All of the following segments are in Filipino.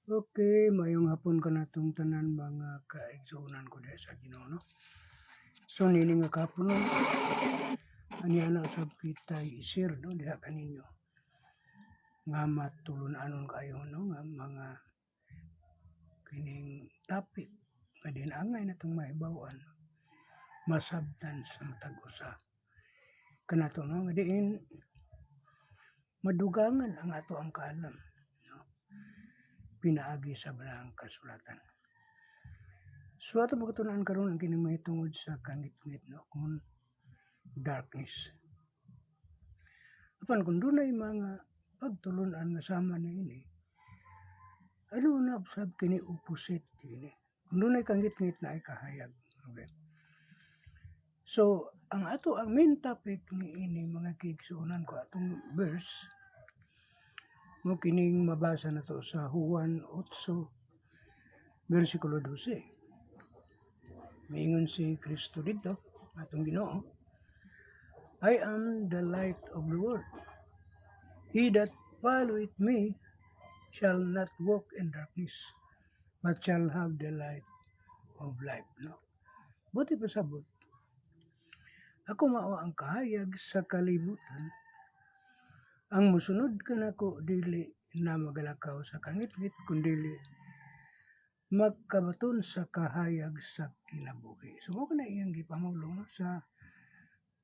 Okay, mayong hapon ka natong tanan mga kaigsuonan ko diha sa Ginoo, no? So nini nga kahapon no, aniya na usab kita i-share no diha kaninyo nga matulun-anon kayo no nga mga kining topic nga dinangay natong mahibaw-an masabtan sa matag usa. Kanato no nga diin madugangan ang ato ang kaalam no pinaagi sa Banal Kasulatan. So ato magatunan karon ang kini mahitungod sa kangit-ngit no kung darkness. Apan kung dunay mga pagtulon-an nga sama niini, ano na usab kini opposite kini. Kung dunay kangit-ngit na ay kahayag. Okay. So ang ato ang main topic niini mga kaigsuonan ko atong verse mo kining mabasa nato sa Juan 8 versikulo 12. Miingon si Kristo dito, atong Ginoo, I am the light of the world. He that followeth me shall not walk in darkness, but shall have the light of life. No? Buti pasabot. Ako mao ang kahayag sa kalibutan. Ang musunod ka nako dili na magalakaw sa kangit-ngit, kundi magkabaton sa kahayag sa kinabuhi. So mo na iyang gipamulong no, sa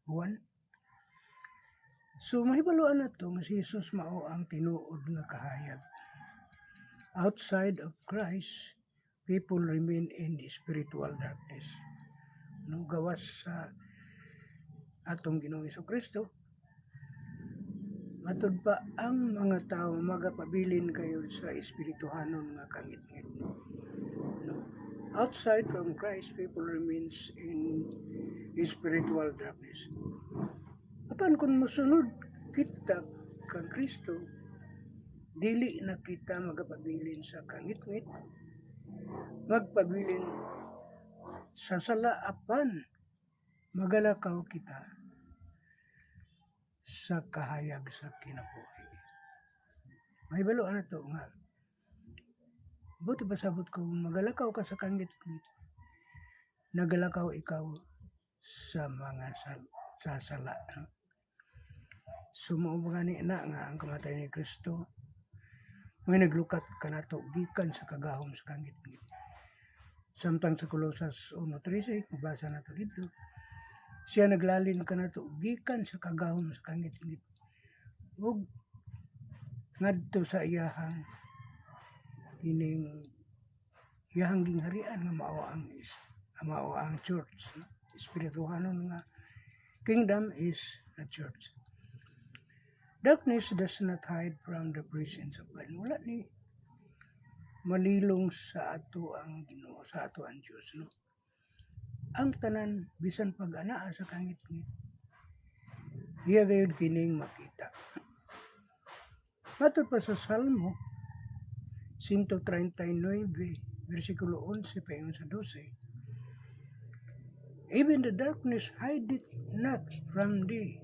Juan. So mahibaluan nato nga si Jesus mao ang tinuod nga kahayag. Outside of Christ, people remain in spiritual darkness. No gawas sa atong Ginoong Kristo. Matod pa ang mga tao magapabilin kayo sa espirituhanon nga kangit-ngit. No. Outside from Christ, people remains in spiritual darkness. Apan kung musunod kita kang Kristo, dili na kita magapabilin sa kangit-ngit, magpabilin sa sala apan magalakaw kita sa kahayag sa kinabuhi. Mahibaluan na to nga buti pasabot ko magalakaw ka sa kangit-ngit, nagalakaw ikaw sa mga sasala. Sumuo gani na nga ang kamatayon ni Kristo may naglukat kanato gikan sa kagahom sa kangit-ngit. Samtang sa Colosas 1:13 mabasa nato dito, siya naglalin kanato gikan sa kagahom sa kangit-ngit ug ngadto sa iyahang gingharian nga mao ang church. Espirituhanon nga kingdom is a church. Darkness does not hide from the presence of God. Wala ni malilong sa ato ang Ginoo, sa ato ang Dios, no? Ang tanan bisan pag anaa sa kangit-ngit, iya gayud kining makita. Matod pa sa Salmo 139 versikulo 11 paingon sa 12. Even the darkness hideth not from thee,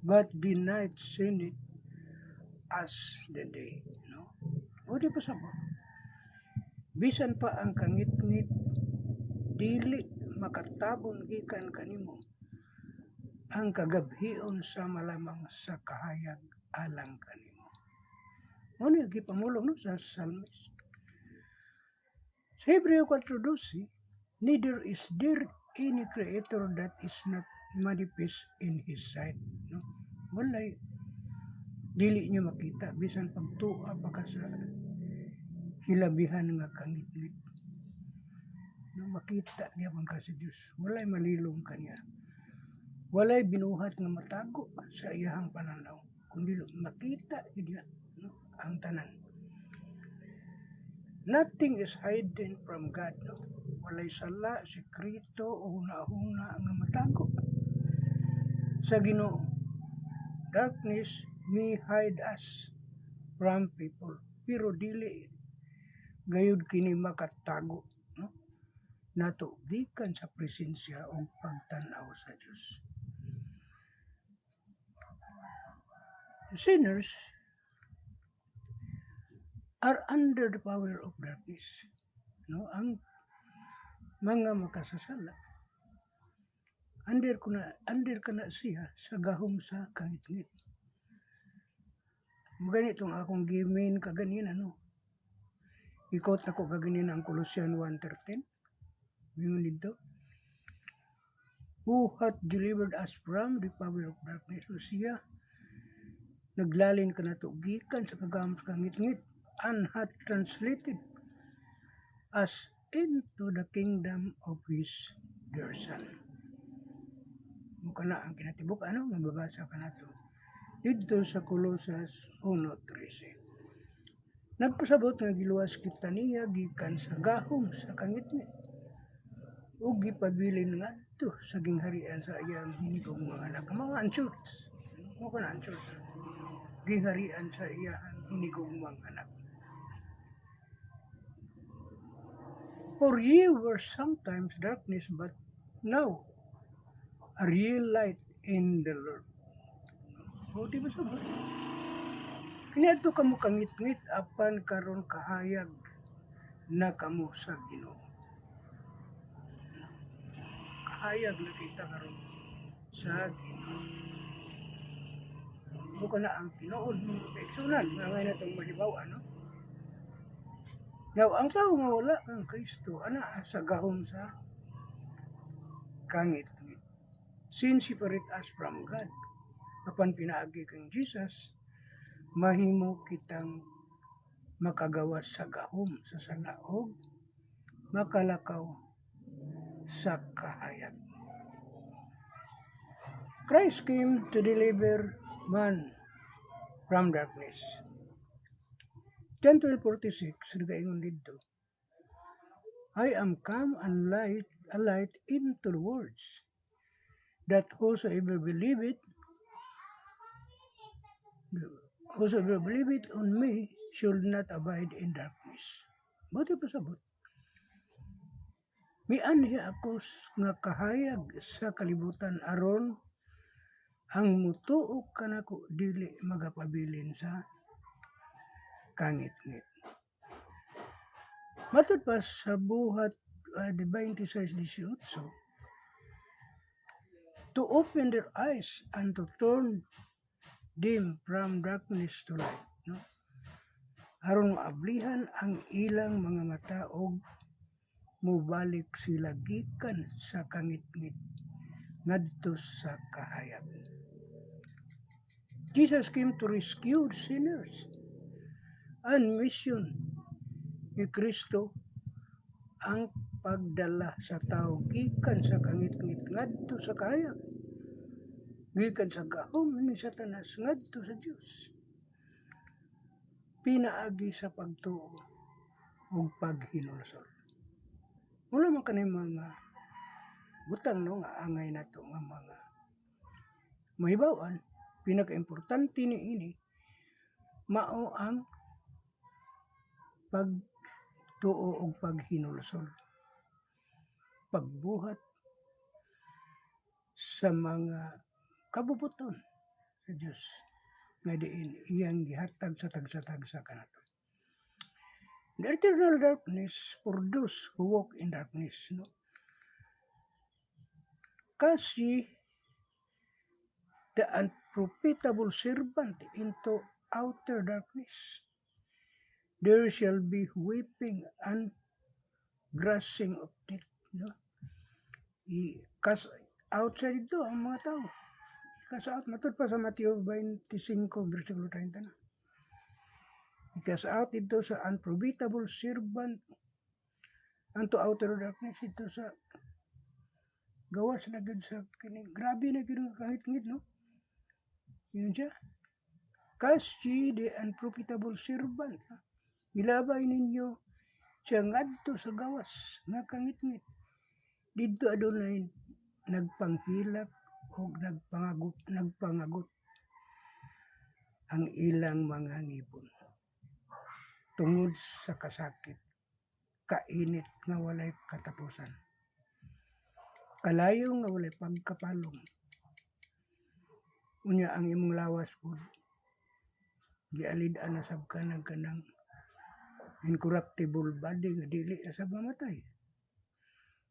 but the night shineth as the day. No? O di pa sabot. Bisan pa ang kangit-ngit, dili makatabon gikan kanimo ang kagabhion sa malamang sa kahayag alang kanimo. Ano yung gipamulong no, sa Psalmist? Sa Hebreo 4:12, neither is there any creator that is not manifest in His sight. No? Walay, dili nyo makita, bisan pagtuwa pa ka sa hilabihan nga kangit-ngit. No, makita niya bang ka si Diyos. Walay malilong kanya. Walay binuhat nga matago sa iyahang pananaw. Kundi makita niya no, ang tanan. Nothing is hidden from God. No? Walay sala, sikrito, o huna-huna nga matago. Sa Ginoo, darkness may hide us from people. Pero dili gayud kini makatago no? Nato gikan sa presensya o pagtanaw sa Dios. Sinners are under the power of darkness. No, ang mga makasasala, under ka na siya sa gahom sa kangit-ngit. Ganitong akong gimin kaganina, no? Ikot na ko kaganina ang Colossians 1:13. Mingon dito, who hath delivered us from the power of darkness. So siya, naglalin ka na to, gikan sa kagahom sa kangit-ngit, and hath translated us into the kingdom of His dear Son. Mukha na ang kinatibok, mababasa ka na to. Dito sa Colosas 1:13. Nagpasabot nga giluwas kita niya gikan sa gahom sa kangit-ngit ug gipabilin ngadto sa gingharian sa iyang hinigong mga anak. Mga answers. Mukha na answers. Gingharian sa iyang hinigong mga anak. For ye were sometimes darkness, but now a real light in the Lord. O, di ba sabi? Kiniadto kamo kangit-ngit apan karon kahayag na kamo sa Ginoo. Kahayag na kita karon sa Ginoo. Buka na ang tinuod mo kaigsunan, mga na itong mahibaw, Now, ang tao nga wala kang Kristo, sa gahom sa kangit-ngit. Sin separate us from God. Apan pinaagi kang Jesus, mahimo kitang makagawas sa gahom sa salaog, makalakaw sa kahayag. Christ came to deliver man from darkness. John 12:46, nagaingon dito, I am come and a light into the words, that whosoever believeth on me should not abide in darkness. Buti pasabot. Mianhi ako nga kahayag sa kalibutan aron ang mutuok kanako dili magapabilin sa kangit-ngit. Matod pa sa buhat 26:18, to open their eyes and to turn them from darkness to light. No? Aron maablihan ang ilang mga mata og mubalik sila gikan sa kangit-ngit ngadto sa kahayag. Jesus came to rescue sinners. Ang mission ni Kristo ang pagdala sa tao gikan sa kangit-ngit ngadto sa kahayag. Gikan sa gahom ni Satanas ngadto sa Dios. Pinaagi sa pagtuo ug paghinulsol. Wala man kanay mga butang nga angay nato nga mga mahibawan. Pinaka-importante niini mao ang pagtuo ug paghinulsol. Pagbuhat sa mga kabubuton sa Dios nga diin iyang gihatag sa tagsa-tagsa kanato. The eternal darkness for those who walk in darkness, no? Kasi the unprofitable servant into outer darkness, there shall be weeping and gnashing of teeth, no? I-cast out sa dito ang mga tao. I-cast out, matod pa sa Mateo 25, versikulo 30 na. I-cast out dito sa unprofitable servant unto outer darkness, ito sa gawas na gud sa kining grabe na gud kahit ngit, no? Yun siya. Cast ye the unprofitable servant. Ilabay ninyo siya ngadto sa gawas nga kangit-ngit. Dito adunay nagpanghilak o nagpangagot ang ilang mga ngipon. Tungod sa kasakit, kainit nga walay katapusan. Kalayo nga walay pagkapalong. Unya ang imong lawas po, gialid-an na sab ka ng kanang incorruptible body nga dili na sa mamatay.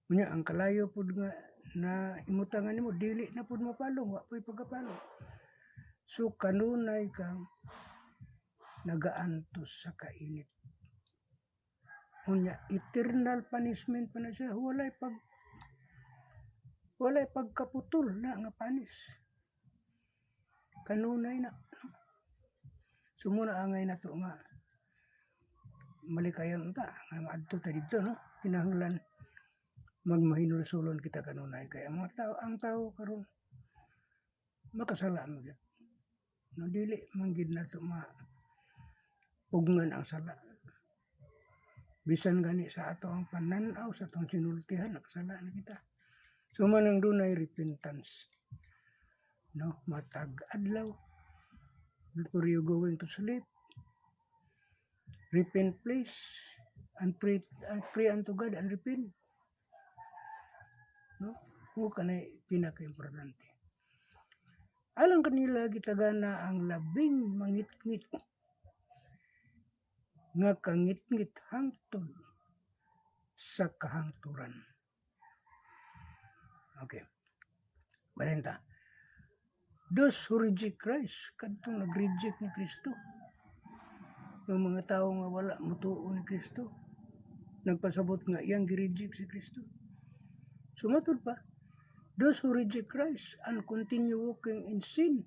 Unya ang kalayo pud nga na imutangan nimo dili na pud mapalong, wa po'y pagkapalong. So kanunay kang nagaantos sa kainit. Unya eternal punishment pa na siya, walay pagkaputol na nga panis. Kanunay na. Sumuna angay na to nga malikayan ta nga maadto ta dito, no? Kinahanglan magmahinulsulon kita kanunay kay ang tao karon makasala mo gyud. No dili man gid nato pugnan ang sala. Bisan gani sa ato ang panan-aw sa atong sinultihan nakasala na kita. So manang dunay repentance. No, matag adlaw before you going to sleep. Repent please and pray unto God and repent. No? Mo kanay pinaka-importante. Alang kanila gitagana ang labing mangitngit nga kangitngit hangtod sa kahangturan. Okay. 40. Those who reject Christ, kadtong nag-reject ni Kristo. Yung mga tao nga wala mutuo ni Kristo, nagpasabot nga iyang gi-reject si Kristo. Sumatod pa, those who reject Christ and continue walking in sin,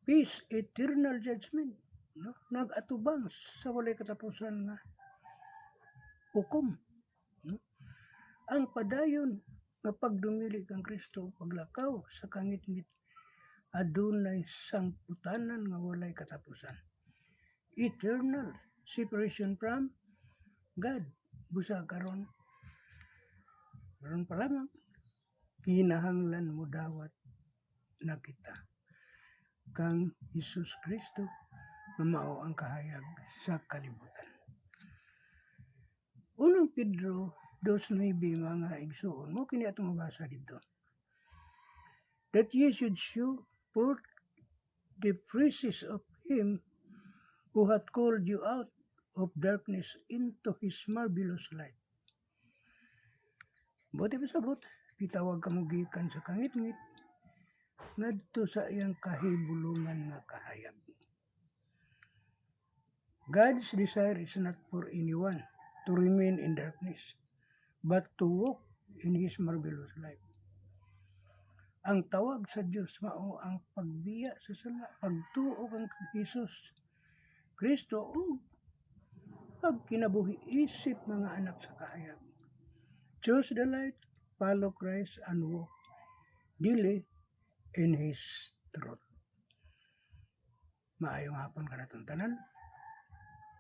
face eternal judgment. No? Nag-atubang sa walay katapusan na hukom. No? Ang padayon nga pagdumili kang Kristo, paglakaw sa kangit-ngit, adunay sangputanan nga walay katapusan. Eternal separation from God. Busa karon pa lamang, kinahanglan mo dawat na kita kang Jesus Kristo na mao ang kahayag sa kalibutan. Unang Pedro 2:9 mga igsoon mo kini atong mabasa dito. That ye should show forth the praises of him who hath called you out of darkness into his marvelous light. Buti pasabot, gitawag ka mo gikan sa kangit-ngit ngadto sa iyang kahibulungan nga kahayag. God's desire is not for anyone to remain in darkness, but to walk in his marvelous light. Ang tawag sa Dios mao ang pagbiya sa sala, pagtuo kang Jesus Kristo o pagkinabuhi isip mga anak sa kahayag. Choose the light, follow Christ, and walk daily in His truth. Maayong hapon ka natong tanan.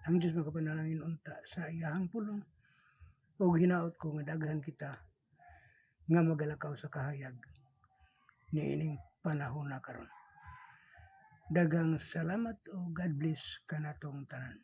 Ang Diyos makapanalangin unta sa iyahang pulong o hinaot ko nga daghan kita nga magalakaw sa kahayag niining panahon na karon. Dagang salamat o God bless ka natong tanan.